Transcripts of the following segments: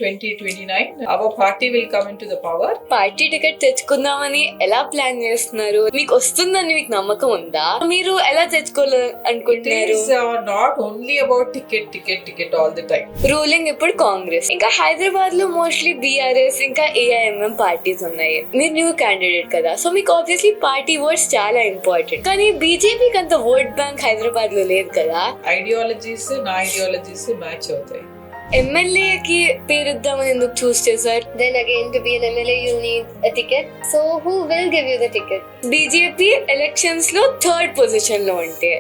2029 our party will come into the power. Party ticket తెచ్చుకుందామని ఎలా plan చేస్తున్నారు? మీకు వస్తుందని మీకు నమ్మకం ఉందా? మీరు ఎలా తెచ్చుకోవాలి It అనుకుంటున్నారు? is not only about ticket all the time. Ruling ఇప్పుడు కాంగ్రెస్, ఇంకా హైదరాబాద్ లో మోస్ట్లీ బీఆర్ఎస్ ఇంకా ఏఐఎంఎం పార్టీస్ ఉన్నాయి. మీరు న్యూ క్యాండిడేట్ కదా, సో మీకు ఆబ్వియస్లీ పార్టీ ఓట్స్ చాలా ఇంపార్టెంట్. కానీ బీజేపీకి అంత ఓట్ బ్యాంక్ హైదరాబాద్ లో లేదు కదా. ఐడియాలజీస్ నా ఐడియాలజీస్ మ్యాచ్ అవుతాయి. ఎమ్మెల్యేకి పేరుద్దామని ఎందుకు చూస్ చేశారు? Then again, to be an MLA, you'll need a ticket. So, who will give you the ticket? BJP elections లో థర్డ్ పొజిషన్ లో ఉంటే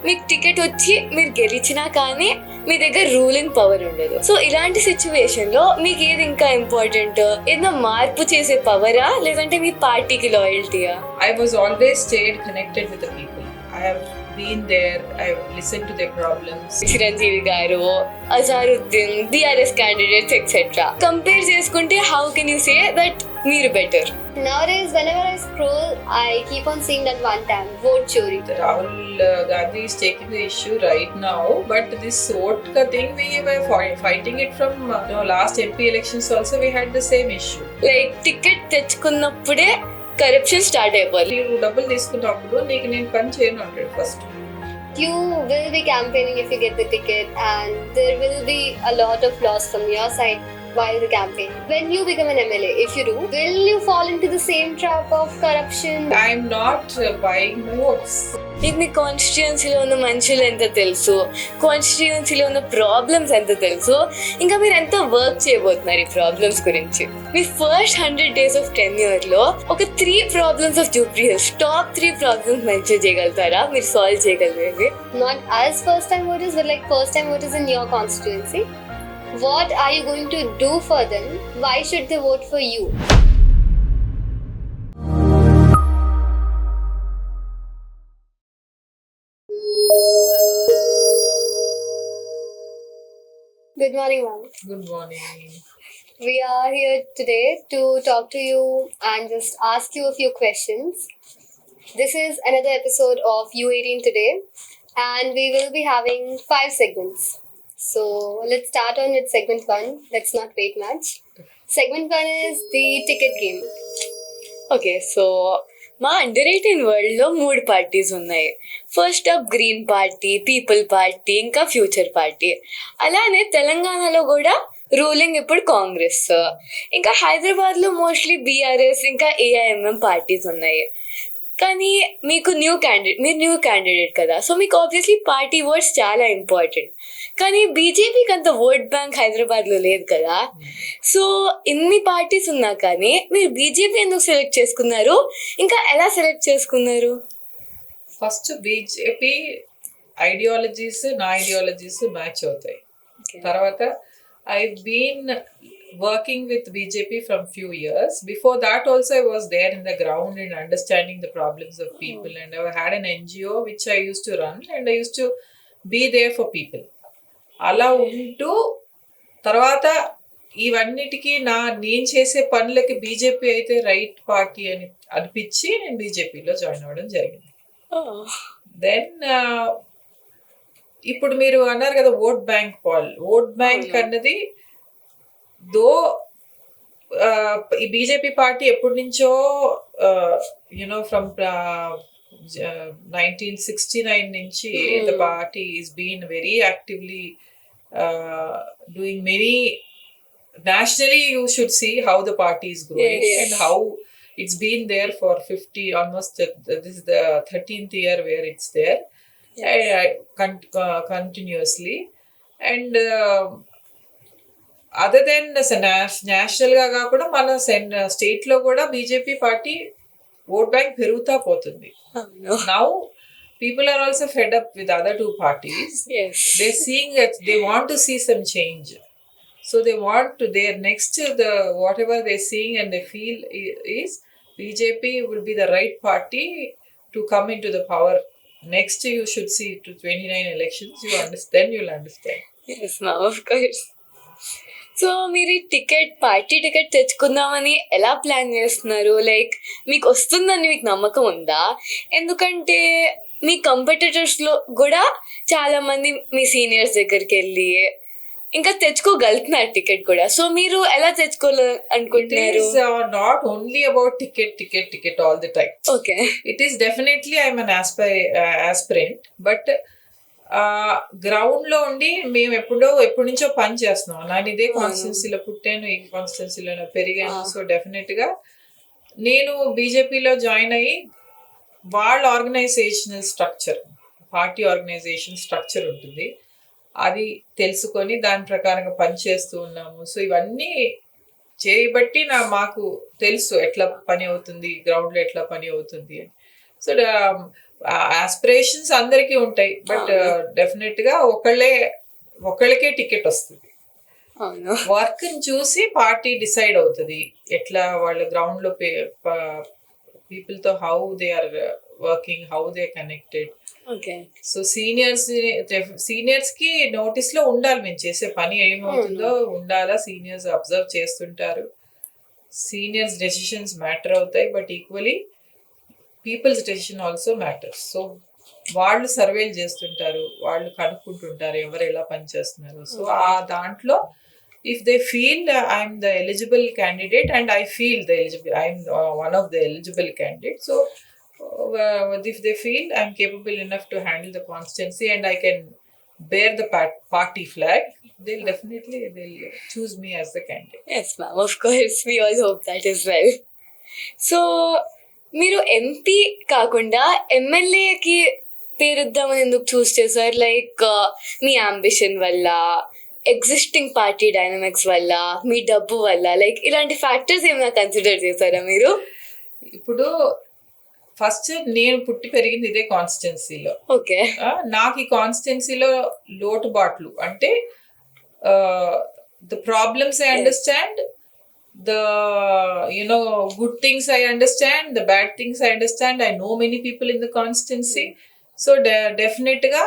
మీకు టికెట్ వచ్చి మీరు గెలిచినా కానీ మీ దగ్గర రూలింగ్ పవర్ ఉండదు. సో ఇలాంటి సిచ్యువేషన్ లో మీకు ఏది ఇంకా ఇంపార్టెంట్? ఏదైనా మార్పు చేసే పవరా లేదంటే మీ పార్టీకి లాయల్టీయా? I was always stayed connected with the people. I have been there. I have listened to their problems. Chiranjeevi garu, Azharuddin, BRS candidates etcetera compare చేసుకుంటే how can you say that మీరు better? Nowadays, whenever I scroll, I keep on seeing that one time vote chori. Rahul Gandhi is taking the issue right now, but this vote ka thing we were fighting it from last MP elections also. We had the same issue. Like ticket తెచ్చుకున్నప్పుడే corruption start అయిపోవాలి. నీవు డబ్బులు తీసుకున్నప్పుడు నీకు నేను పని చేయను అంటాడు first. You will be campaigning if you get the ticket, and there will be a lot of loss from your side while the campaign. When you become an MLA, if you do, will you fall into the same trap of corruption? I am not buying votes. మీకు మీ కాన్స్టిట్యుయెన్సీలో ఉన్న మనుషులు ఎంత తెలుసు, కాన్స్టిట్యుయెన్సీలో ఉన్న problems ఎంత తెలుసు, ఇంకా మీరు ఎంత వర్క్ చేయబోతున్నారు ఈ ప్రాబ్లమ్స్ గురించి. మీ ఫస్ట్ 100 days ఆఫ్ టెన్యూర్ లో ఒక 3 problems of Jubilee hills, top 3 problems mention చేయగలుగుతారా మీరు solve చేయగలిగేవి? Not as first time voters, but like first time voters in your constituency. What are you going to do for them? Why should they vote for you? Good morning, ma'am. Good morning. We are here today to talk to you and just ask you a few questions. This is another episode of U18 today, and we will be having 5 segments. So let's start on with segment 1. Let's not wait much. Segment 1 is the ticket game. Okay, so మా under 18 world లో 3 parties ఉన్నాయి. First up green party, people party, ఇంకా future party. అలానే తెలంగాణలో కూడా ruling ఇప్పుడు కాంగ్రెస్, ఇంకా హైదరాబాద్ లో మోస్ట్లీ బీఆర్ఎస్ ఇంకా ఏఐఎంఎం పార్టీస్ ఉన్నాయి. కానీ మీరు న్యూ క్యాండిడేట్ కదా, సో మీకు ఆబ్వియస్లీ పార్టీ ఓట్స్ చాలా ఇంపార్టెంట్. కానీ బీజేపీకి అంత ఓట్ బ్యాంక్ హైదరాబాద్ లో లేదు కదా. సో ఇన్ని పార్టీస్ ఉన్నా కానీ మీరు బీజేపీ ఎందుకు సెలెక్ట్ చేసుకున్నారు, ఇంకా ఎలా సెలెక్ట్ చేసుకున్నారు? ఫస్ట్ బీజేపీ ఐడియాలజీస్ నా ఐడియాలజీస్ మ్యాచ్ అవుతాయి. తర్వాత I've been working with BJP from few years. Before that also I was there in the ground and understanding the problems of people, and I had an NGO which I used to run, and I used to be there for people. అలా ఉంటూ తర్వాత ఇవన్నిటికీ నేను చేసే పనులకి BJP అయితే right party అని అనిపించి నేను బీజేపీలో జాయిన్ అవ్వడం జరిగింది. దెన్ ఇప్పుడు మీరు అన్నారు కదా ఓట్ బ్యాంక్ అన్నది దో ఈ బీజేపీ పార్టీ ఎప్పటి నుంచో ఫ్రమ్ 1969 నుంచి the party is been very actively doing many nationally. You should see how the party is growing, yes, and how it's been there for 50 almost this is the 13th year where it's there. Yes. Continuously, and other than national గా కాకుండా మన state లో కూడా BJP party vote bank పెరుగుతా పోతుంది. Now people are also fed up with other 2 parties. Yes. They're seeing that they want to see some change, so they want to their next the whatever they're seeing and they feel is BJP will be the right party to come into the power. Next you should see to 29 elections, you understand, you'll understand. Yes, ma'am, of course. So మీరు party ticket తెచ్చుకుందామని ఎలా plan చేస్తున్నారు? Like మీకు వస్తుందని మీకు నమ్మకం ఉందా? ఎందుకంటే మీ కంపెటిటర్స్ లో కూడా చాలా మంది మీ సీనియర్స్ దగ్గరికి వెళ్ళి ఇంకా తెచ్చుకోగలుగుతున్నారు టికెట్ కూడా. సో మీరు ఎలా తెచ్చుకోవాలి It అనుకుంటున్నారు? is not only about ticket all the time. Okay. It is definitely I'm an aspirant, but ground లో ఉండి మేము ఎప్పటి నుంచో పని చేస్తున్నాం. నేను ఇదే కాన్స్టిట్యున్సీలో పుట్టాను, ఈ కాన్స్టిట్యున్సీలో పెరిగాను. సో డెఫినెట్ గా నేను బీజేపీలో జాయిన్ అయ్యి వాళ్ళ organisational structure, party organisation structure ఉంటుంది, అది తెలుసుకొని దాని ప్రకారంగా పనిచేస్తూ ఉన్నాము. సో ఇవన్నీ చేయబట్టి మాకు తెలుసు ఎట్లా పని అవుతుంది, గ్రౌండ్లో ఎట్లా పని అవుతుంది అని. సో ఆస్పిరేషన్స్ అందరికీ ఉంటాయి, బట్ డెఫినెట్గా ఒకళ్ళకే టికెట్ వస్తుంది. వర్క్ చూసి పార్టీ డిసైడ్ అవుతుంది ఎట్లా వాళ్ళ గ్రౌండ్లో పీపుల్తో how they are working, how they connected. So seniors కి నోటీస్ లో ఉండాలి, మేము చేసే పని ఏమవుతుందో ఉండాలా. సీనియర్స్ అబ్జర్వ్ చేస్తుంటారు, సీనియర్స్ డెసిషన్స్ మ్యాటర్ అవుతాయి, but equally peoples decision also matters. So వాళ్ళు సర్వేలు చేస్తుంటారు, వాళ్ళు కనుక్కుంటుంటారు ఎవరు ఎలా పనిచేస్తున్నారు. సో ఆ దాంట్లో if they feel I'm the eligible candidate and I feel the eligible, I'm one of the eligible candidate, so if they feel I'm capable enough to handle the constituency and I can bear the party flag, they'll choose me as the candidate. Yes ma'am, of course we all hope that as well. So మీరు MP కాకుండా ఎమ్మెల్యేకి పేరుద్దామని ఎందుకు చూస్ చేశారు? Like మీ ambition వల్ల, existing party dynamics వల్ల, మీ డబ్బు వల్ల, like ఇలాంటి ఫ్యాక్టర్స్ ఏమైనా కన్సిడర్ చేశారా మీరు? ఇప్పుడు ఫస్ట్ నేను పుట్టి పెరిగింది ఇదే కాన్స్టిట్యున్సీలో. ఓకే. నాకు ఈ కాన్స్టిట్యున్సీలో లోటుబాట్లు అంటే the problems I understand, the good things I understand, the bad things I understand. I know many people in the constituency. So డెఫినెట్గా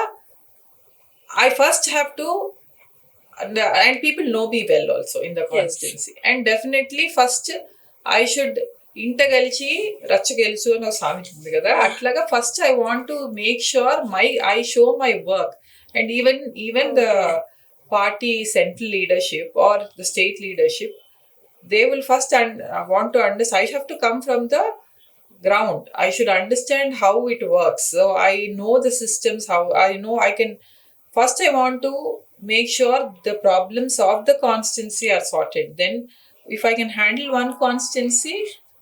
I first have to, and people know me well also in the constituency. Yes. And definitely first I should ఇంట గెలిచి రచ్చ గెలుచు అని ఒక సామెత ఉంది కదా, అట్లాగా first I want to make sure I show my work. And even the party central leadership or the state leadership, they will first want to understand. I have to come from the ground. I should understand how it works. So I know the systems, how I can. First I want to make sure the problems of the constituency are sorted. Then if I can handle one constituency,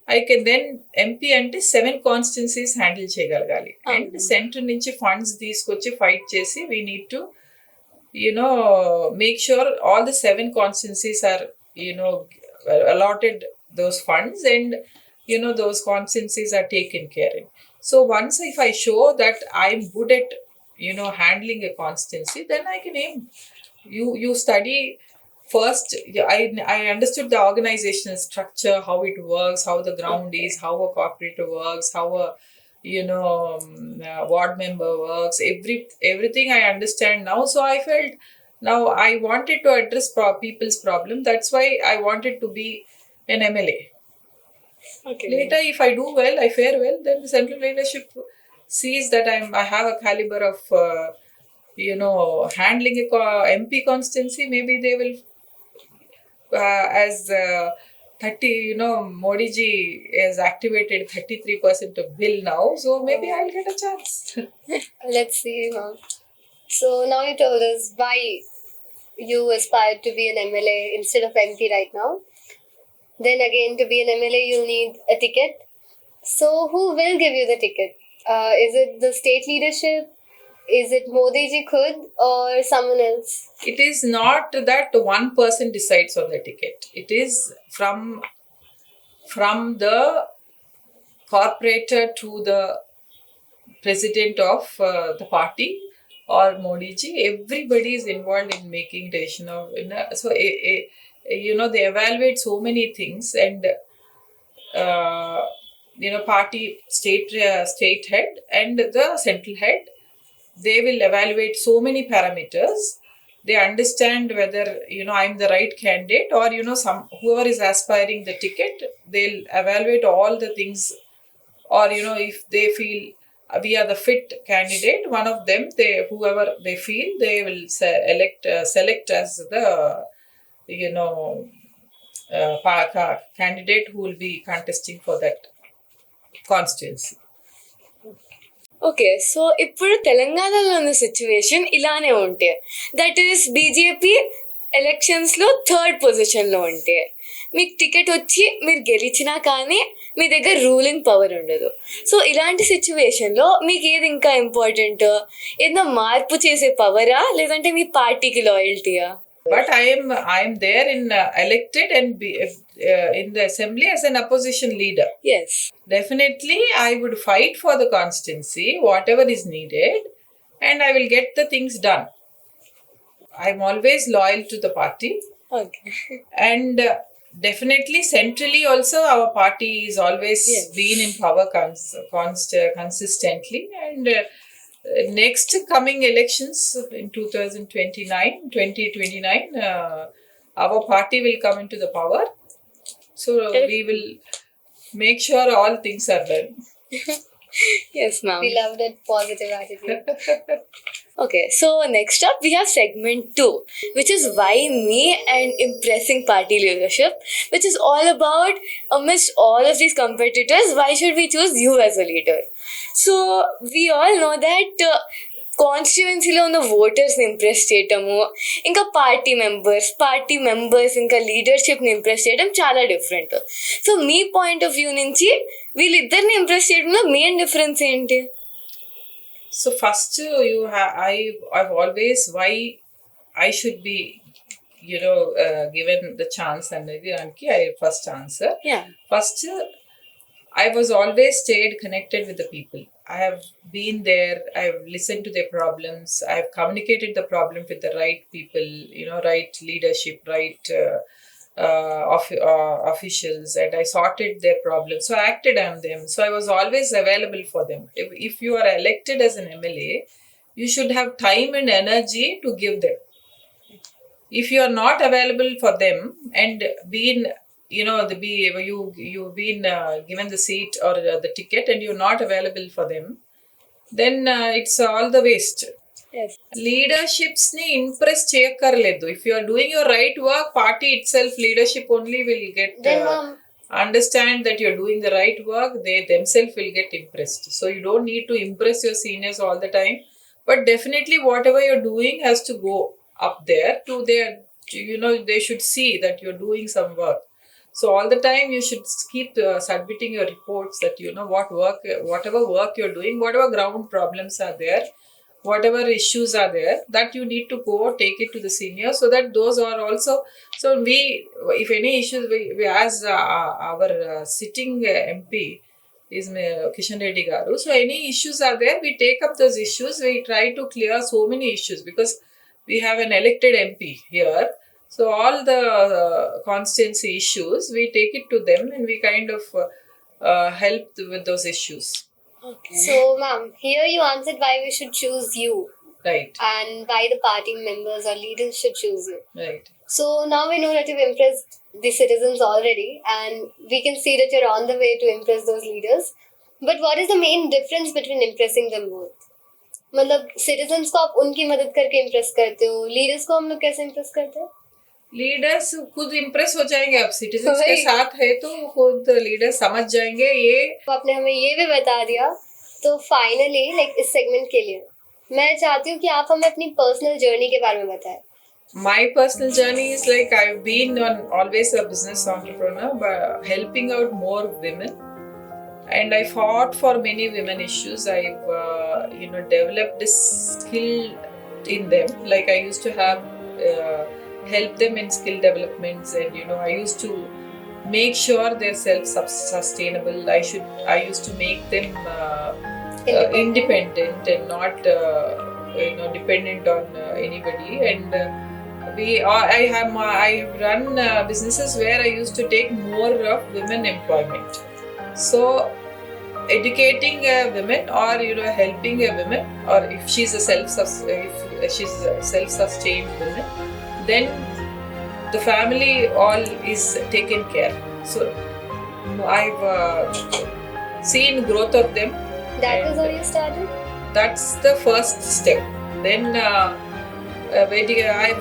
I can then MP అంటే 7 constituencies handle చేయగలగాలి. And centre నుంచి funds తీసుకొచ్చి fight చేసి we need to make sure all the 7 constituencies are allotted those funds, and those constituencies are taken care of. So once if I show that I'm good at handling a constituency, then I can aim. You study first. I understood the organizational structure, how it works, how the ground is, how a cooperative works, how a ward member works. Everything I understand now. So I felt now I wanted to address people's problem. That's why I wanted to be an MLA. Okay. Later, if I do well, I fare well, then the central leadership sees that I have a caliber of handling a MP constituency. Maybe they will, as 30, Modi ji has activated 33% of bill now, so maybe I'll get a chance. Let's see. So now you told us why you aspired to be an MLA instead of MP right now. Then again, to be an MLA, you'll need a ticket. So who will give you the ticket? Is it the state leadership? Is it Modi ji khud or someone else? It is not that one person decides on the ticket. It is from the corporator to the president of the party or Modi ji. Everybody is involved in making decision of. So they evaluate so many things, and party state head and the central head, they will evaluate so many parameters. They understand whether I'm the right candidate, or whoever is aspiring the ticket, they'll evaluate all the things. Or if they feel we are the fit candidate. One of them, whoever they feel, they will select as the candidate who will be contesting for that constituency. Okay, so ఇప్పుడు తెలంగాణలో ఉన్న situation ఇలానే ఉంటే, that is BJP ఎలక్షన్స్లో 3rd పొజిషన్లో ఉంటే, మీకు ticket వచ్చి మీరు గెలిచినా కానీ మీ దగ్గర రూలింగ్ పవర్ ఉండదు. సో ఇలాంటి సిచ్యువేషన్లో మీకు ఏది ఇంకా ఇంపార్టెంట్? ఏదైనా మార్పు చేసే పవరా, లేదంటే మీ పార్టీకి లాయల్టీయా? But I am there in elected and in the assembly as an opposition leader. Yes. Definitely, I would fight for the constituency, whatever is needed, and I will get the things done. I'm always loyal to the party, Okay. and definitely centrally also our party is always Yes. been in power consistently, and next coming elections in 2029, our party will come into the power. So we will make sure all things are done. Yes, ma'am. We love that positive attitude. Okay, so next up we have segment 2, which is why me and impressing party leadership, which is all about amidst all of these competitors, why should we choose you as a leader? So we all know that కాన్స్టిట్యువెన్సీలో ఉన్న ఓటర్స్ని impress చేయటము, ఇంకా party members ఇంకా లీడర్షిప్ని impress చేయడం చాలా different. So me point of view నుంచి వీళ్ళిద్దరిని impress చేయడంలో main difference ఏంటి? So first, I've always why I should be, given the chance, and I first answer. Yeah. First, I was always stayed connected with the people. I have been there. I've listened to their problems. I've communicated the problem with the right people. Right leadership, right officials, and I sorted their problems. So I acted on them. So I was always available for them. If you are elected as an MLA, you should have time and energy to give them. If you are not available for them and you've been given the seat or the ticket and you're not available for them, then it's all the waste. Yes. Leaderships ni impress cheyakarledu. If you are doing your right work, party itself, leadership only will get Then, understand that you're doing the right work. They themselves will get impressed. So you don't need to impress your seniors all the time, but definitely whatever you're doing has to go up there to their, they should see that you're doing some work. So all the time you should keep submitting your reports that whatever work you're doing, whatever ground problems are there, whatever issues are there, that you need to go take it to the senior, so that those are also. So if any issues, we as our sitting MP is Kishan Reddy Garu. So any issues are there, we take up those issues. We try to clear so many issues because we have an elected MP here. So all the constituency issues, we take it to them and we kind of help with those issues. Okay. So, ma'am, here you answered why we should choose you Right, and why the party members or leaders should choose you. right. So now we know that you've impressed the citizens already, and we can see that you're on the way to impress those leaders. But what is the main difference between impressing them both? मतलब citizens को आप उनकी मदद करके impress करते हो, leaders को हम लोग कैसे impress करते हैं? लीडर्स खुद इम्प्रेस हो जाएंगे. अब सिटीजन्स के वही. साथ है तो खुद लीडर समझ जाएंगे. ये तो आपने हमें ये भी बता दिया. तो फाइनली इस सेगमेंट के लिए मैं चाहती हूँ कि आप हमें अपनी पर्सनल जर्नी के बारे में बताएं. my personal journey is like I've been always a business entrepreneur, but helping out more women, and I fought for many women issues. I've developed this skill in them. Like I used to have help them in skill developments, and I used to make sure they're self-sustainable. I used to make them independent and not dependent on anybody. And I have run businesses where I used to take more of women employment. So educating a woman, or helping a woman, or if she's a self-sustained woman, then the family all is taken care. So I've seen growth of them, That was And how you started? that's the first step. Then I've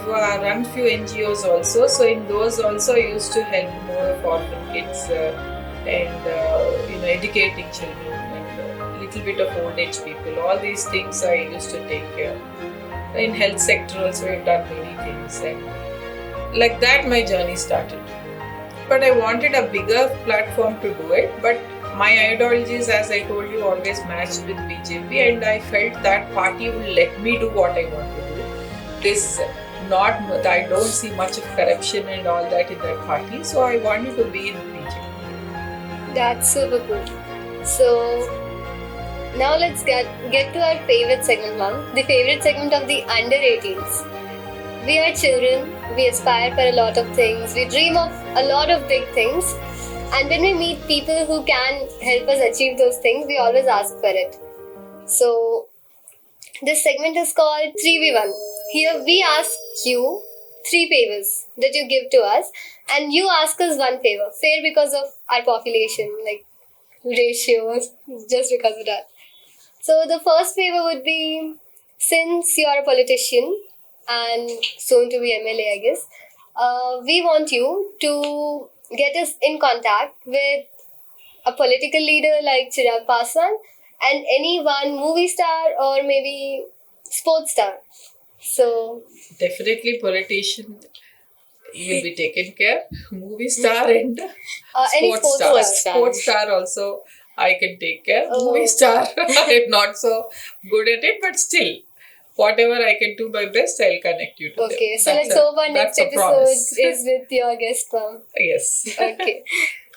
run few NGOs also. So in those also I used to help more of orphan kids and educating children and little bit of old age people. All these things I used to take care. In health sector also I've done many things, and like that my journey started. But I wanted a bigger platform to do it. But my ideologies, as I told you, always matched with BJP, and I felt that party will let me do what I want to do. This not I don't see much of corruption and all that in that party, so I wanted to be in BJP. That's super cool. So now let's get to our favorite segment, ma'am. The favorite segment of the under 18s. We are children, we aspire for a lot of things, we dream of a lot of big things, and when we meet people who can help us achieve those things, we always ask for it. So this segment is called 3v1. Here we ask you 3 favors that you give to us, and you ask us 1 favor. Fair because of our population, like ratios, just because of that. So the first favor would be, since you are a politician and soon to be MLA, I guess, we want you to get us in contact with a political leader like Chirag Paswan and any one movie star or maybe sports star. So Definitely politician will be taken care. Movie star and any sports sports star. star. Sports star also I can take care. Oh. Movie star I'm not so good at it, but still whatever I can do my best, I'll connect you to Okay, them. so let's hope our next that's a episode promise. is with your guest, ma'am. Yes. Okay.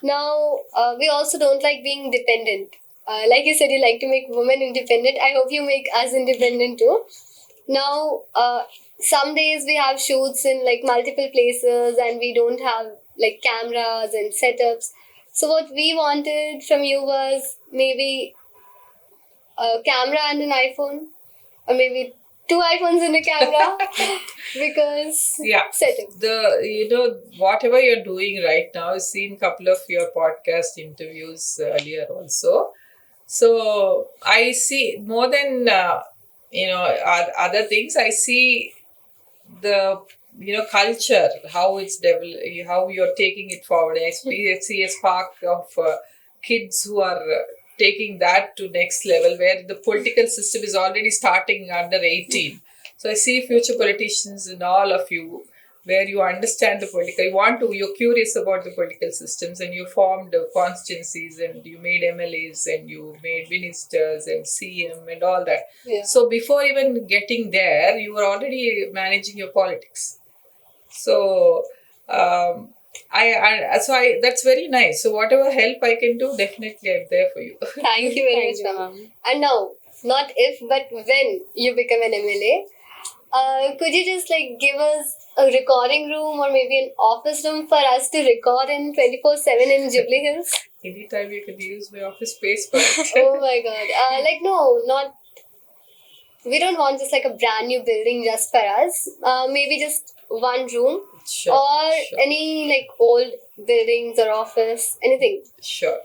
Now, we also don't like being dependent. Like you said, you like to make women independent. I hope you make us independent too. Now, some days we have shoots in like multiple places and we don't have like cameras and setups. So what we wanted from you was maybe a camera and an iPhone, or maybe 2 iPhones and a camera, because Yeah. setup. Whatever you're doing right now, I've seen a couple of your podcast interviews earlier also. So I see more than other things. I see the culture, how it's how you're taking it forward. I see a spark of kids who are taking that to next level, where the political system is already starting under 18. So I see future politicians in all of you, where you understand the you're curious about the political systems, and you formed constituencies, and you made MLAs, and you made ministers and CM and all that. Yeah. So before even getting there, you were already managing your politics. So I that's very nice. So whatever help I can do, definitely I'm there for you. Thank you very much, ma'am. And now, not if, but when you become an MLA, could you just like give us a recording room or maybe an office room for us to record in 24/7 in Jubilee Hills? Anytime you can use my office space, but Oh my god. No, not. We don't want just like a brand new building just for us. Maybe just one room sure, or sure. any like old buildings or office, anything. Sure.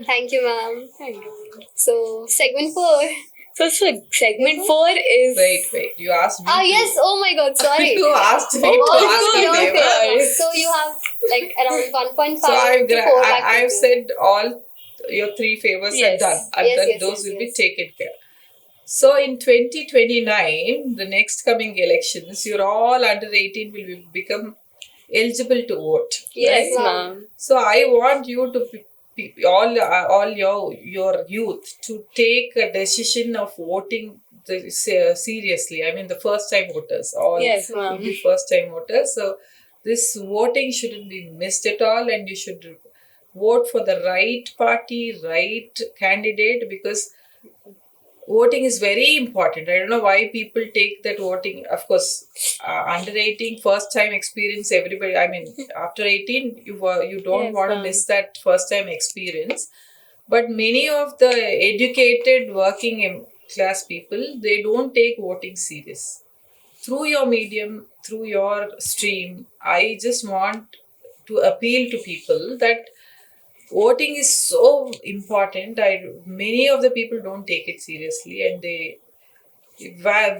Thank you, ma'am. Thank you. So, segment 4. So segment 4 is... Wait. You asked me. Yes. Oh my god, sorry. You asked me Oh, to of ask course, you of favor. course. So, you have like around 1.5 So to 4 lakh I've people. said all your 3 favors Yes. are done. And Yes, then yes, those yes, will yes. be taken care. So in 2029, the next coming elections, you're all under 18 will become eligible to vote. Yes, right? ma'am. So I want you to all your youth to take a decision of voting seriously. I mean, the first time voters, all Yes, will ma'am. be first time voters. So this voting shouldn't be missed at all, and you should vote for the right party, right candidate, because voting is very important. I don't know why people take that voting. Of course, under 18, first time experience, everybody, I mean, after 18, you don't Yes, want to ma'am. miss that first time experience. But many of the educated working class people, they don't take voting serious. Through your medium, through your stream, I just want to appeal to people that voting is so important. Many of the people don't take it seriously and they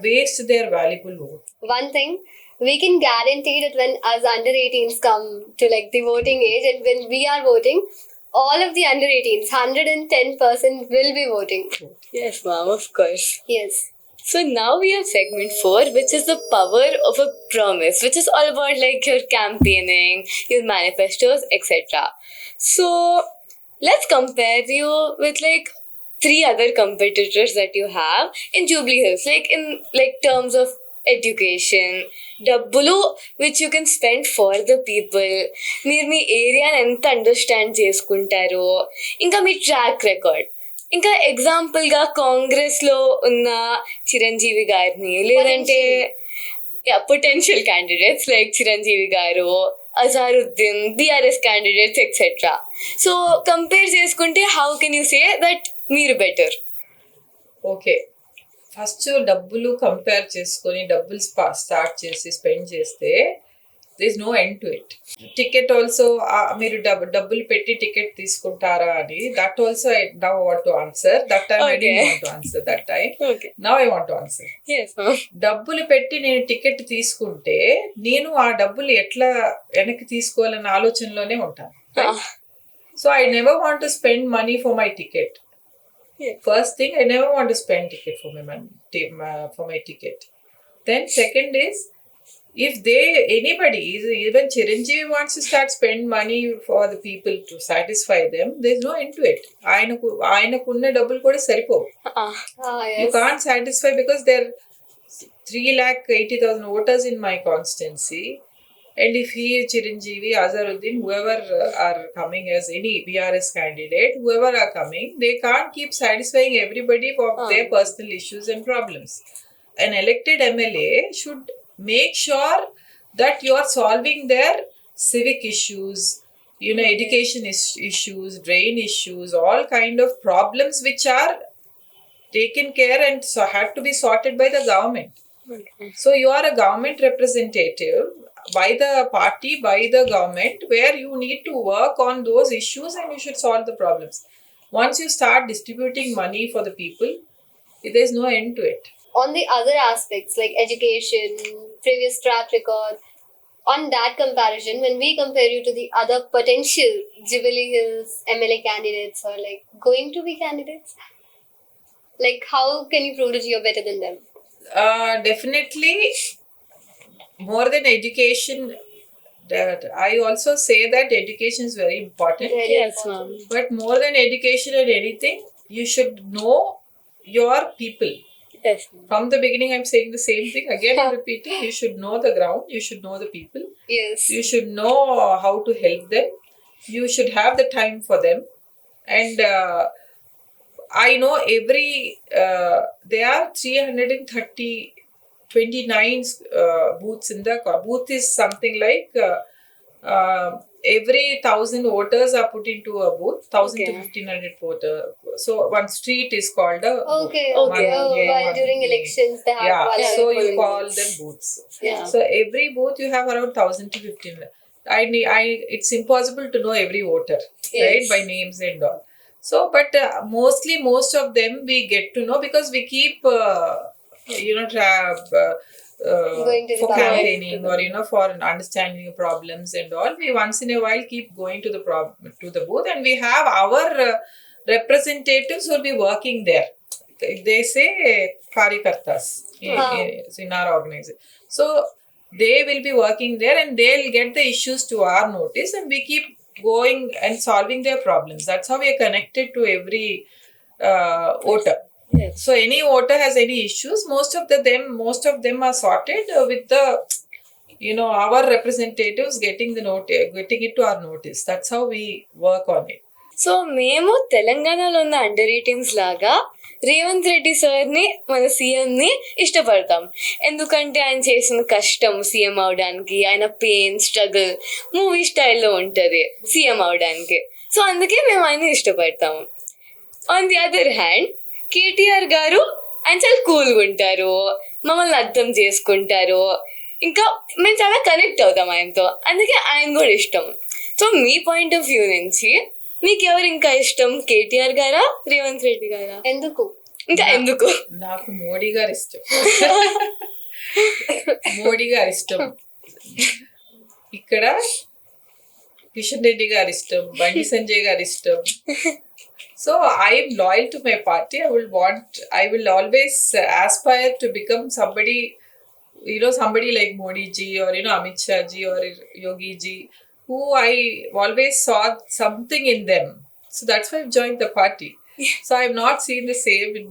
waste their valuable vote. One thing, we can guarantee that when us under 18s come to like the voting age and when we are voting, all of the under 18s, 110% will be voting. Yes, ma'am, of course. Yes. So now we have segment 4, which is the power of a promise, which is all about like your campaigning, your manifestos, etc. So let's compare you with like 3 other competitors that you have in Jubilee Hills, like in like terms of education, డబ్బులు which you can spend for the people, మీరు మీ ఏరియాని ఎంత understand చేసుకుంటారో, ఇంకా మీ track record, ఇంకా ఎగ్జాంపుల్గా కాంగ్రెస్లో ఉన్న చిరంజీవి గారిని లేదంటే potential candidates like Chiranjeevi garu, Azharuddin, BRS candidates etcetera. So compare చేసుకుంటే how can you say that మీరు బెటర్? ఓకే, ఫస్ట్ డబ్బులు కంపేర్ చేసుకొని డబ్బులు స్టార్ట్ చేసి స్పెండ్ చేస్తే there is no end to it. Ticket also మీరు డబ్బులు పెట్టి టికెట్ తీసుకుంటారా అని, that also I now want to answer. That time I didn't want to answer that time. Now I want to answer. డబ్బులు పెట్టి నేను టికెట్ తీసుకుంటే నేను ఆ డబ్బులు ఎట్లా వెనక్కి తీసుకోవాలన్న ఆలోచనలోనే ఉంటాను. So I never want to spend money for my ticket. First thing, I never want to spend ticket for my ticket. Then second is, if anybody, even Chiranjeevi wants to start spend money for the people to satisfy them, there's no end to it. Ayakunna double kuda saripo. Yes. You can't satisfy because there are 3,80,000 voters in my constituency. And if he, Chiranjeevi, Azaruddin, whoever are coming as any BRS candidate, whoever are coming, they can't keep satisfying everybody for their personal issues and problems. An elected MLA should make sure that you are solving their civic issues, education issues, drain issues, all kind of problems which are taken care and so had to be sorted by the government. Okay. So you are a government representative by the party, by the government, where you need to work on those issues and you should solve the problems. Once you start distributing money for the people, there is no end to it. On the other aspects like education, previous track record, on that comparison, when we compare you to the other potential Jubilee Hills MLA candidates or like going to be candidates, like how can you prove that you're better than them? Definitely. More than education, that I also say that education is very important. Yes, ma'am. But more than education and anything, you should know your people. Yes, ma'am. From the beginning, I'm saying the same thing. Again, I'm repeating. You should know the ground. You should know the people. Yes. You should know how to help them. You should have the time for them. And I know there are 329 booths in the booth is something like every 1,000 voters are put into a booth, 1,000 to 1,500 voters. So one street is called a Okay. booth. While during elections, they have one so you polling call booths. them booths. Yeah. So every booth you have around 1,000 to 1,500. It's impossible to know every voter, right, Yes. by names and all. So, but most of them we get to know because we keep Going to the for ballot. campaigning or for understanding problems and all. We once in a while keep going to the booth, and we have our representatives who will be working there. They say karyakartas in our organization. So they will be working there and they'll get the issues to our notice, and we keep going and solving their problems. That's how we are connected to every voter. Yes. So any voter has any issues, most of them are sorted with the our representatives getting it to our notice. That's how we work on it. So మేము తెలంగాణలో ఉన్న under 18s లాగా రేవంత్ రెడ్డి సార్ని మన సీఎంని ఇష్టపడతాం. ఎందుకంటే ఆయన చేసిన కష్టం సీఎం అవడానికి, ఆయన పెయిన్ స్ట్రగుల్ మూవీ స్టైల్లో ఉంటుంది సీఎం అవడానికి. సో అందుకే మేము ఆయన్ని ఇష్టపడతాము. On the other hand KTR గారు ఆయన చాలా కూల్గా ఉంటారు, మమ్మల్ని అర్థం చేసుకుంటారు, ఇంకా మేము చాలా కనెక్ట్ అవుతాం ఆయనతో, అందుకే ఆయన కూడా ఇష్టం. So me point of view నుంచి మీకు ఎవరు ఇంకా ఇష్టం, కేటీఆర్ గారా రేవంత్ రెడ్డి గారా? ఎందుకు? ఇంకా ఎందుకు? నాకు మోడీ గారు ఇష్టం. మోడీ గారు ఇష్టం. ఇక్కడ కిషన్ రెడ్డి గారు ఇష్టం, బండి సంజయ్ గారు ఇష్టం. So I am loyal to my party. I will always aspire to become somebody, somebody like Modi ji or Amit Shah ji or Yogi ji, who I always saw something in them. So that's why I've joined the party. So I've not seen the same in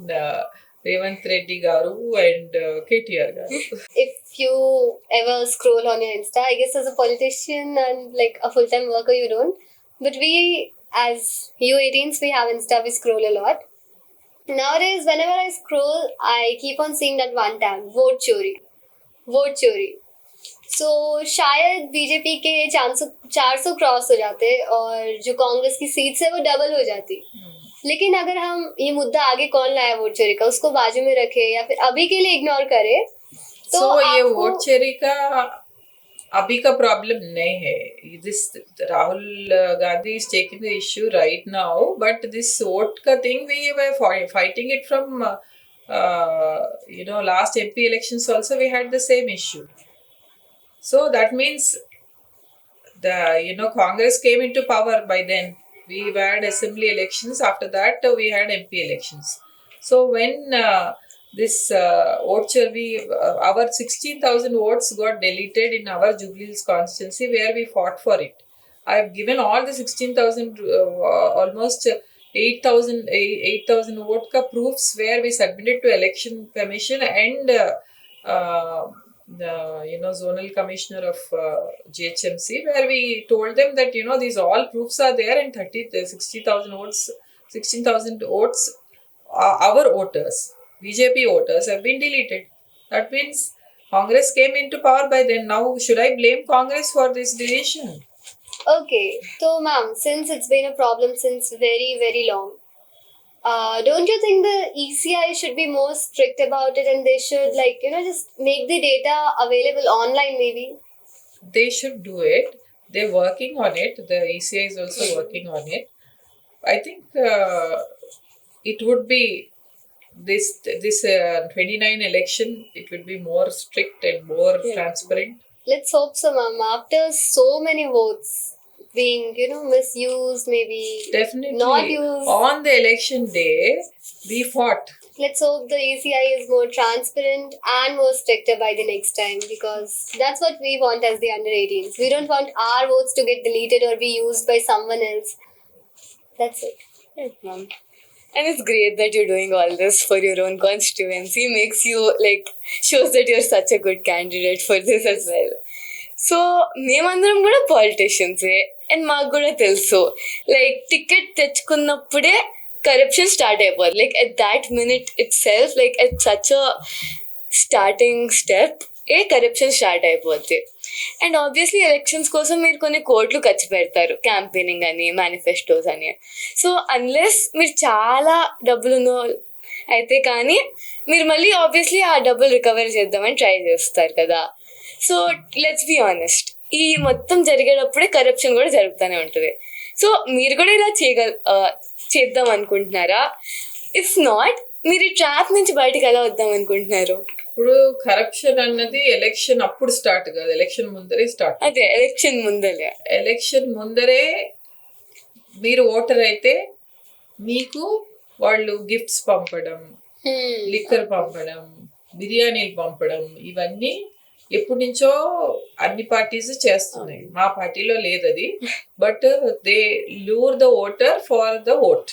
Revanth Reddy garu and KTR garu. If you ever scroll on your Insta, I guess as a politician and like a full-time worker you don't, but we as U18s, we have Insta, we scroll a lot. Nowadays, whenever I scroll, I keep on seeing that one tag, vote chori. So शायद BJP के 400 cross हो जाते और जो कांग्रेस की seats है वो double हो जाती. लेकिन अगर हम ये मुद्दा आगे कौन लाया वोट चोरी का, उसको बाजू में रखे या फिर अभी के लिए इग्नोर करे, तो ये वोट चोरी का अभी का प्रॉब्लम नहीं है. This Rahul Gandhi is taking the issue right now, but this vote का thing we were fighting it from last MP elections also we had the same issue. So that means the Congress came into power by then. We had assembly elections. After that we had MP elections. So when this vote our 16,000 votes got deleted in our Jubilee Hills constituency where we fought for it. I have given all the 16,000 almost 8,000 vote ka proofs where we submitted to election commission and the zonal commissioner of GHMC, where we told them that these all proofs are there and 16,000 votes our voters, BJP voters have been deleted. That means Congress came into power by then. Now should I blame Congress for this deletion? Okay, so ma'am, since it's been a problem since very, very long, don't you think the ECI should be more strict about it and they should just make the data available online maybe? They should do it. They're working on it. The ECI is also working on it. I think it would be this 29 election, it would be more strict and more transparent. Let's hope so, ma'am. After so many votes being misused, maybe Definitely not used, on the election day we fought. let's hope the ECI is more transparent and more stricter by the next time, because that's what we want as the under 18s. We don't want our votes to get deleted or be used by someone else. That's it. Yes, ma'am. And it's great that you're doing all this for your own constituency. Makes you shows that you're such a good candidate for this as well. So మేమందరం కూడా పాలిటీషియన్సే and మాకు కూడా తెలుసు ticket తెచ్చుకున్నప్పుడే corruption start అయిపోతుంది. At that minute it self at such a starting step corruption start అయిపోద్ది. And obviously elections కోసం మీరు కొన్ని కోట్లు ఖర్చు పెడతారు, క్యాంపెయినింగ్ అని, మేనిఫెస్టోస్ అని. సో అన్లెస్ మీరు చాలా డబ్బులు అయితే కానీ మీరు మళ్ళీ ఆబ్వియస్లీ ఆ డబ్బులు రికవర్ చేద్దామని ట్రై చేస్తారు కదా. సో లెట్స్ బి ఆనెస్ట్, ఈ మొత్తం జరిగేటప్పుడే కరప్షన్ కూడా జరుగుతూనే ఉంటుంది. సో మీరు కూడా ఇలా చేద్దాం అనుకుంటున్నారా? ఇఫ్ నాట్, మీరు ఈ ట్రాప్ నుంచి బయటకు ఎలా వద్దాం అనుకుంటున్నారు? ఇప్పుడు కరప్షన్ అన్నది ఎలక్షన్ అప్పుడు స్టార్ట్ కాదు, ఎలక్షన్ ముందరే స్టార్ట్. అదే ఎలక్షన్ ముందరే మీరు ఓటర్ అయితే మీకు వాళ్ళు గిఫ్ట్స్ పంపడం, లిక్కర్ పంపడం, బిర్యానీలు పంపడం, ఇవన్నీ ఎప్పటి నుంచో అన్ని పార్టీస్ చేస్తున్నాయి. మా పార్టీలో లేదు అది. But they లూర్ the voter for the vote.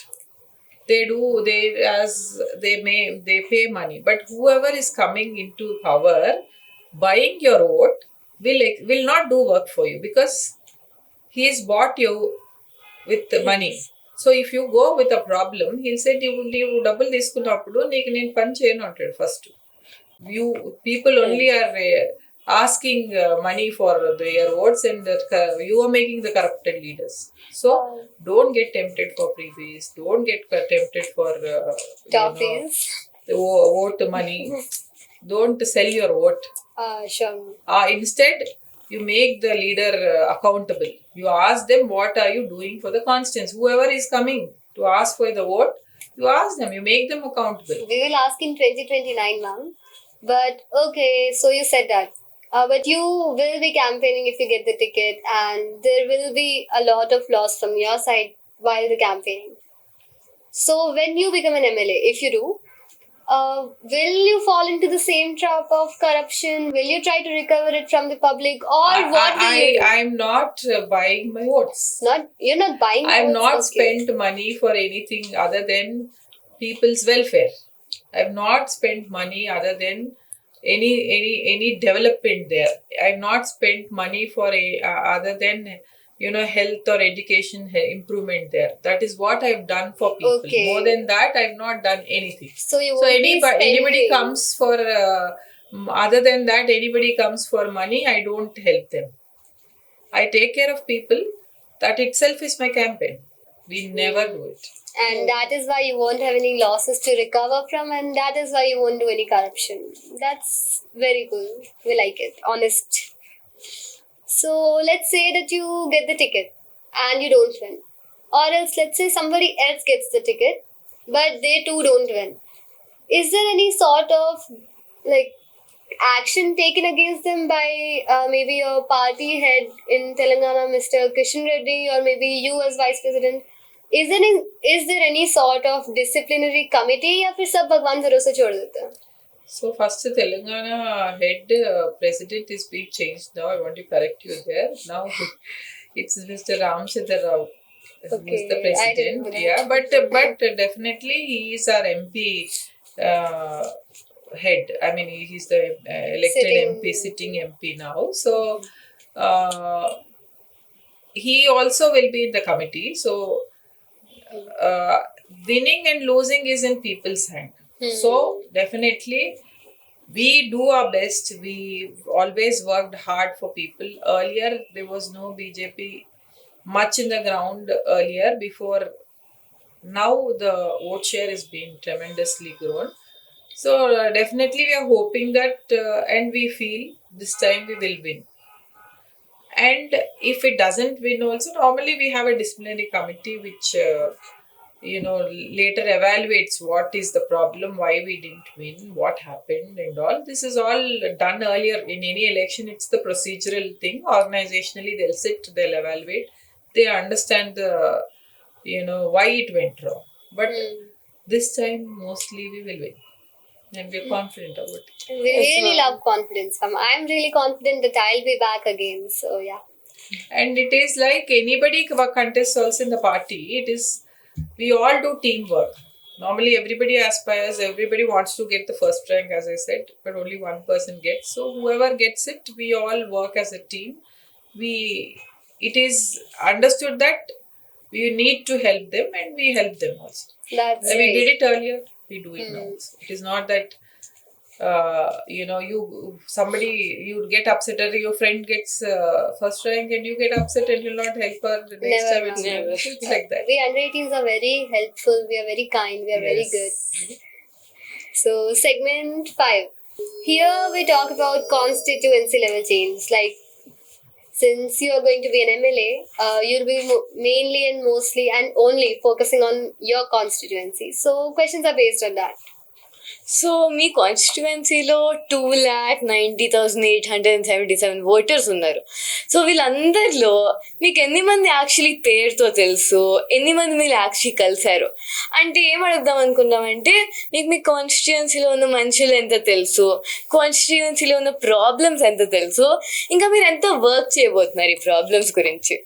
They pay money, but whoever is coming into power buying your vote will not do work for you because he has bought you with the money. So if you go with a problem, he'll say you double తీసుకున్నప్పుడు నీకు నేను పని చేయను అంటాడు. First people only are asking money for their votes and you are making the corrupted leaders. So don't get tempted for freebies, don't get tempted for Toffees, vote money. Don't sell your vote. Sure. Instead you make the leader accountable. You ask them, what are you doing for the constituents? Whoever is coming to ask for the vote, you ask them, you make them accountable. We will ask in 2029, ma'am. But okay, so you said that. But you will be campaigning if you get the ticket, and there will be a lot of loss from your side while the campaigning. So when you become an MLA, if you do, will you fall into the same trap of corruption? Will you try to recover it from the public, or what will you do? I'm not buying my votes. You're not buying. I've votes? not Okay. spent money for anything other than people's welfare. I've not spent money other than any development there. I've not spent money for other than health or education improvement there. That is what I've done for people. Okay. More than that, I've not done anything. So you won't be Anybody spending. comes for other than that, anybody comes for money, I don't help them. I take care of people. That itself is my campaign. We never do it. And that is why you won't have any losses to recover from, and that is why you won't do any corruption. That's very cool. We like it. Honest. So let's say that you get the ticket and you don't win. Or else let's say somebody else gets the ticket but they too don't win. Is there any sort of like action taken against them by maybe a party head in Telangana, Mr. Kishan Reddy, or maybe you as Vice President? Is there any sort of disciplinary committee, या फिर सब भगवान भरोसे छोड़ देते हैं? So first, Telangana head president is being changed now. I want to correct you there. Now it's Mr. Ramchandra Rao. Okay, He's the I didn't president. know that. Yeah, but definitely he is our MP head. I mean, he's the elected MP, sitting MP now. So he also will be in the committee. So winning and losing is in people's hand. So definitely we do our best. We always worked hard for people. Earlier there was no BJP much in the ground earlier. Before now the vote share is being tremendously grown. So definitely we are hoping that and we feel this time we will win. And if it doesn't win also, normally we have a disciplinary committee which later evaluates what is the problem, why we didn't win, what happened and all. This is all done earlier. In any election, it's the procedural thing. Organizationally, they'll sit, they'll evaluate, they understand the why it went wrong. But this time mostly we will win and we're confident about it. We really love confidence. I'm really confident that I'll be back again. So yeah. And it is like anybody contests also in the party. We all do teamwork. Normally everybody aspires, everybody wants to get the first rank, as I said, but only one person gets. So whoever gets it, we all work as a team. It is understood that we need to help them and we help them also. That's We right. did it earlier, we do it now also. It is not that you get upset or your friend gets first rank and you get upset and you'll not help her the next Never, time. It's never. It's like that. We under 18s are very helpful. We are very kind. We are very good. So segment 5. Here we talk about constituency level change. Like, since you are going to be an MLA, you'll be mainly and mostly and only focusing on your constituency. So questions are based on that. So మీ కాన్స్టిట్యువెన్సీలో 2,90,877 voters ఉన్నారు. సో వీళ్ళందరిలో మీకు ఎన్ని మంది actually పేరుతో తెలుసు, ఎన్ని మంది మీరు యాక్చువల్లీ కలిశారు? అంటే ఏం అడుగుదాం అనుకున్నామంటే, మీకు మీ కాన్స్టిట్యువెన్సీలో ఉన్న మనుషులు ఎంత తెలుసు, కాన్స్టిట్యువెన్సీలో ఉన్న ప్రాబ్లమ్స్ ఎంత తెలుసు, ఇంకా మీరు ఎంత వర్క్ చేయబోతున్నారు ఈ ప్రాబ్లమ్స్ గురించి.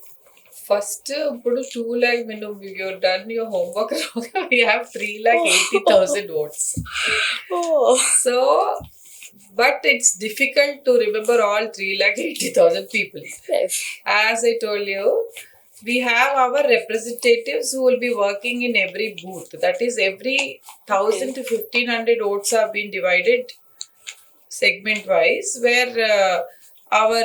First, put 2 lakh minimum. You've done your homework wrong. We have 3,80,000 votes. Oh. So, but it's difficult to remember all 3,80,000 people. Yes. As I told you, we have our representatives who will be working in every booth. That is, every 1,000 to 1,500 votes have been divided segment wise, where our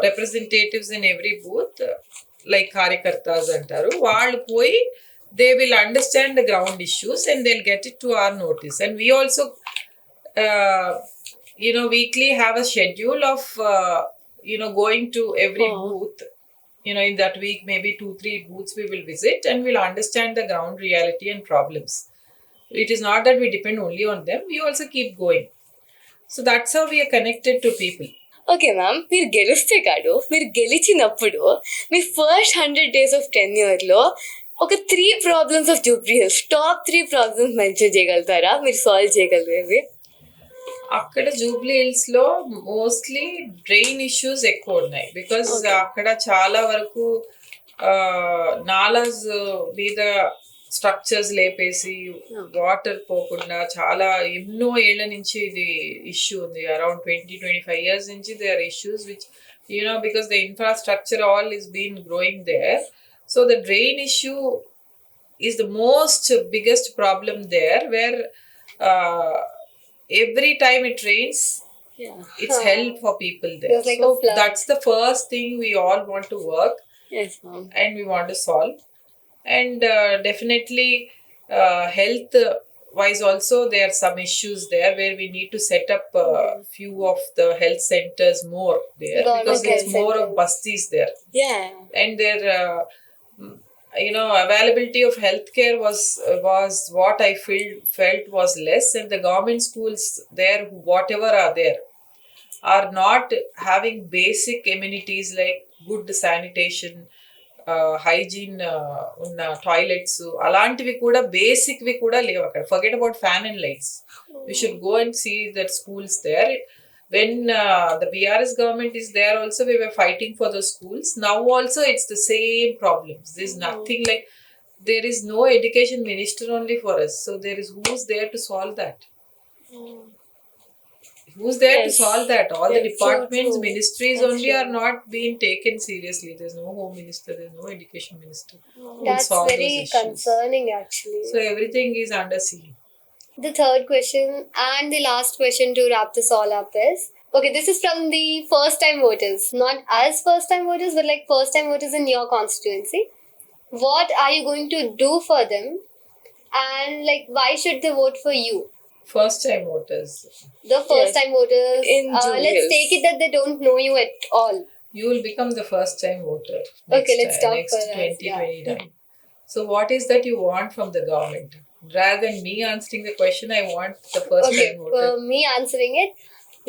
representatives in every booth, like Karyakartas antaru, vaallu poi they will understand the ground issues and they'll get it to our notice. And we also weekly have a schedule of going to every Oh. booth. In that week, maybe 2-3 booths we will visit, and we'll understand the ground reality and problems. It is not that we depend only on them, we also keep going. So that's how we are connected to people. Okay ma'am, మీరు గెలిస్తే కాదు, మీరు గెలిచినప్పుడు మీ first 100 days of టెన్యూర్లో ఒక 3 problems of Jubilee hills, top 3 problems mention చేయగలుగుతారా? మీరు solve చేయగలిగేవి. అక్కడ Jubilee hills లో మోస్ట్లీ డ్రైన్ ఇష్యూస్ ఎక్కువ ఉన్నాయి. బికాస్ అక్కడ చాలా వరకు నాలాస్ మీద స్ట్రక్చర్స్ లేపేసి వాటర్ పోకుండా చాలా ఎన్నో ఏళ్ల నుంచి ఇది ఇష్యూ ఉంది. అరౌండ్ 20-25 years నుంచి they are issues which because the infrastructure all is been growing there. So the drain issue is the most biggest problem there, where every time it rains, it's hell for people there. There's like So a flood. that's the first thing we all want to work Yes, ma'am. and we want to solve. And definitely health wise also there are some issues there where we need to set up few of the health centers more there, Government because there's health more of centers. bastis there, Yeah. and their availability of healthcare was what I felt was less, and the government schools there, whatever are there, are not having basic amenities like good sanitation, hygiene, ఉన్న toilets అలాంటివి కూడా basic వి కూడా లేవు అక్కడ. Forget about fan and lights. We should go and see that schools there. When the BRS government is there also, we were fighting for the schools. Now also it's the same problems. There's nothing like, there is no education minister only for us. So there is, who's there to solve that? Who's there to Yes. solve that? All the Yes, departments, true. ministries That's only true. are not being taken seriously. There's no home minister, there's no education minister who will That's solve very those issues. concerning, actually. So everything is under sea. The third question and the last question to wrap this all up is, okay, this is from the first time voters, not us first time voters, but like first time voters in your constituency. What are you going to do for them, and like why should they vote for you? First time voters, The first Yes. time voters, In Jubilee let's Hills. take it that they don't know you at all. you will become the first time voter. Okay, let's talk next for us, 2029. So what is that you want from the government? Rather than me answering the question, I want the first Okay, time voter. for me answering it,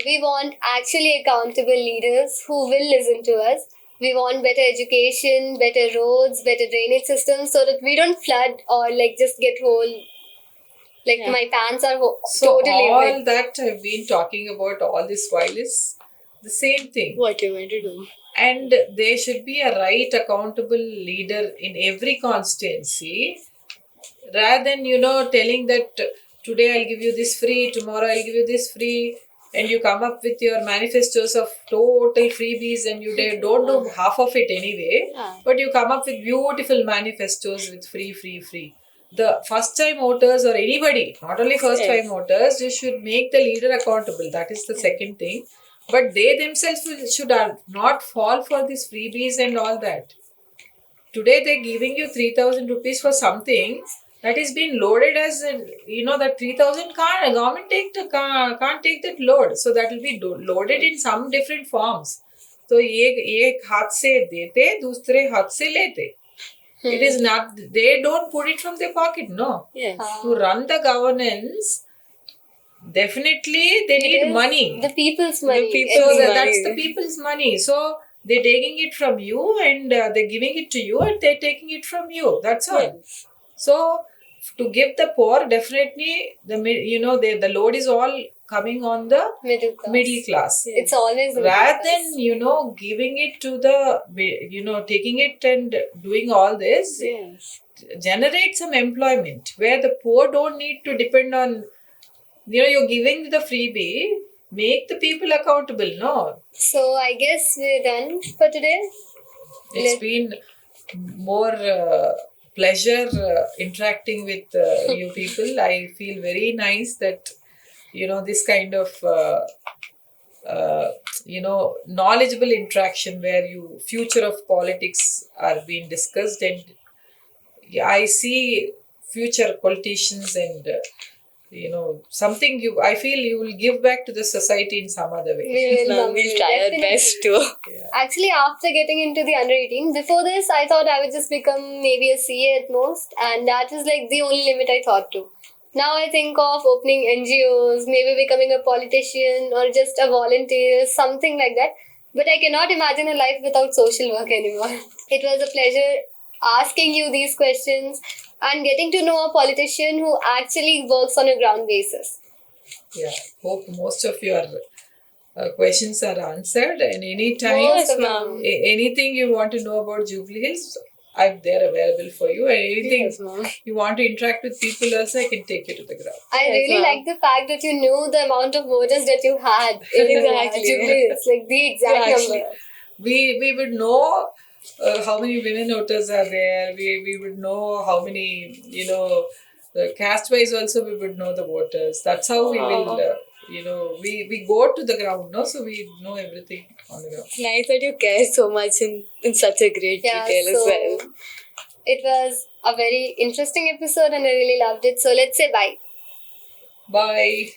we want actually accountable leaders who will listen to us. We want better education, better roads, better drainage systems, so that we don't flood or like just get whole. Like Yeah. my pants are So totally all wet. that I've been talking about all this while is the same thing. What you going to do? And there should be a right accountable leader in every constituency, rather than telling that today I'll give you this free, tomorrow I'll give you this free, and you come up with your manifestos of total freebies, and you don't do half of it anyway. Yeah. But you come up with beautiful manifestos with free. The first time voters or anybody, not only first time Yes. voters, you should make the leader accountable. That is the second thing. But they themselves should not fall for these freebies and all that. Today they're giving you 3,000 rupees for something that is being loaded as that 3,000 government can't take that load. So that will be loaded in some different forms. So एक हाथ से देते, दूसरे हाथ से लेते. It is not, they don't put it from their pocket, no. Yes. To run the governance, definitely they It need is money. The people's money. people's So money. that's the people's money. So they're taking it from you, and they're giving it to you, and they're taking it from you. That's all. So to give the poor, definitely the load is all coming on the Middle class. middle class. It's always the Rather middle class. than giving it to the taking it and doing all this, Yes. generate some employment where the poor don't need to depend on you're giving the freebie. Make the people accountable. No, So I guess we're done for today. it's Let- been more pleasure interacting with you people. I feel very nice that this kind of knowledgeable interaction where future of politics are being discussed, and I see future politicians and something I feel you will give back to the society in some other way. We will, Ma'am, ma'am, we'll try our definitely. best to. Yeah. Actually, after getting into the under 18, before this, I thought I would just become maybe a CA at most, and that was like the only limit I thought to. Now I think of opening NGOs, maybe becoming a politician or just a volunteer, something like that. But I cannot imagine a life without social work anymore. It was a pleasure asking you these questions and getting to know a politician who actually works on a ground basis. Yeah. Hope most of your questions are answered. And anytime, Most of ma'am. them. anything you want to know about Jubilee Hills, I'm there available for you. And anything Yes, ma'am. you want to interact with people also, I can take you to the ground. I Yes, really ma'am. like the fact that you knew the amount of voters that you had in Exactly. Jubilee. It's like the exact Actually, number. we would know how many women voters are there. We would know how many, caste wise also we would know the voters. That's how we will, we go to the ground, no? So we know everything on the ground. It's nice that you care so much in such a great Yeah, detail as so well. it was a very interesting episode and I really loved it. So let's say bye. Bye.